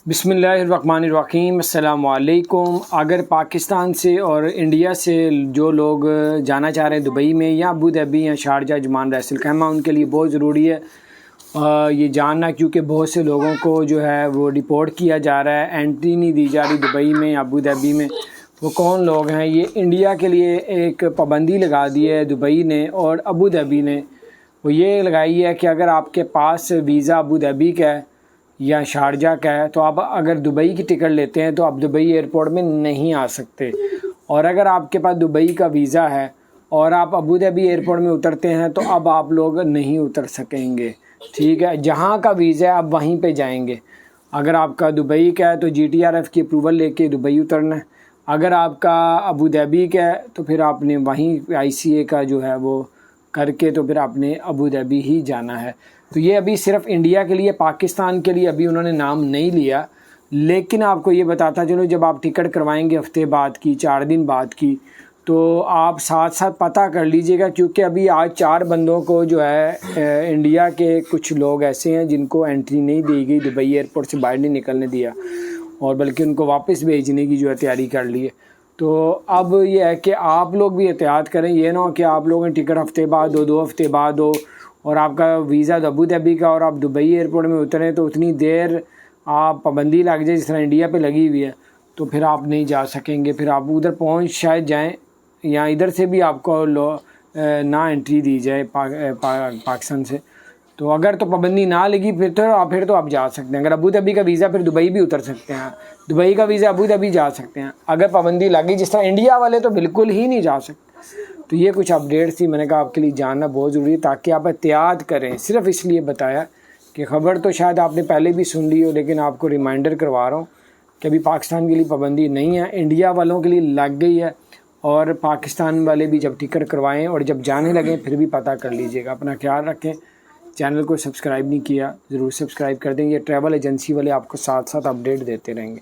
बिस्मिल्लाहिर्रहमानिर्रहीम अस्सलाम वालेकुम। अगर पाकिस्तान से और इंडिया से जो लोग जाना चाह रहे हैं दुबई में या अबू धाबी या शारजा अजमान रैसल खैमा, उनके लिए बहुत ज़रूरी है ये जानना, क्योंकि बहुत से लोगों को जो है वो डिपोर्ट किया जा रहा है, एंट्री नहीं दी जा रही दुबई में या अबू धाबी में। वो कौन लोग हैं? ये इंडिया के लिए एक पाबंदी लगा दी है दुबई ने और अबू धाबी ने। वो ये लगाई है कि अगर आपके पास वीज़ा अबू धाबी का है या शारजा का है तो आप अगर दुबई की टिकट लेते हैं तो आप दुबई एयरपोर्ट में नहीं आ सकते, और अगर आपके पास दुबई का वीज़ा है और आप अबू धाबी एयरपोर्ट में उतरते हैं तो अब आप लोग नहीं उतर सकेंगे। ठीक है, जहाँ का वीज़ा है आप वहीं पे जाएंगे। अगर आपका दुबई का है तो GTRF की अप्रूवल लेके दुबई उतरना है। अगर आपका अबू धाबी का है तो फिर आपने वहीं ICA का जो है वो करके तो फिर आपने अबू धाबी ही जाना है। तो ये अभी सिर्फ इंडिया के लिए, पाकिस्तान के लिए अभी उन्होंने नाम नहीं लिया, लेकिन आपको ये बताता चलो जब आप टिकट करवाएंगे हफ्ते बाद की, 4 दिन बाद की, तो आप साथ साथ पता कर लीजिएगा, क्योंकि अभी आज 4 बंदों को जो है इंडिया के कुछ लोग ऐसे हैं जिनको एंट्री नहीं दी गई, दुबई एयरपोर्ट से बाहर नहीं निकलने दिया और बल्कि उनको वापस भेजने की जो है तैयारी कर ली है। तो अब ये है कि आप लोग भी एहतियात करें, ये ना हो कि आप लोगों ने टिकट हफ्ते बाद हो, 2 हफ्ते बाद हो और आपका वीज़ा अबू धाबी का और आप दुबई एयरपोर्ट में उतरें तो उतनी देर आप पाबंदी लग जाए जिस तरह इंडिया पे लगी हुई है, तो फिर आप नहीं जा सकेंगे। फिर आप उधर पहुंच शायद जाएं या इधर से भी आपको ना एंट्री दी जाए पाकिस्तान से। तो अगर तो पाबंदी ना लगी फिर तो आप जा सकते हैं। अगर अबू धाबी का वीज़ा फिर दुबई भी उतर सकते हैं, दुबई का वीज़ा अबू धाबी जा सकते हैं। अगर पाबंदी लगी जिस तरह इंडिया वाले तो बिल्कुल ही नहीं जा सकते। तो ये कुछ अपडेट्स थी, मैंने कहा आपके लिए जानना बहुत ज़रूरी है ताकि आप एहतियात करें। सिर्फ इसलिए बताया कि ख़बर तो शायद आपने पहले भी सुन ली हो, लेकिन आपको रिमाइंडर करवा रहा हूँ कि अभी पाकिस्तान के लिए पाबंदी नहीं है, इंडिया वालों के लिए लग गई है। और पाकिस्तान वाले भी जब टिकट करवाएं और जब जाने लगें फिर भी पता कर लीजिएगा। अपना ख्याल रखें। चैनल को सब्सक्राइब नहीं किया ज़रूर सब्सक्राइब कर दें। ये ट्रैवल एजेंसी वाले आपको साथ साथ अपडेट देते रहेंगे।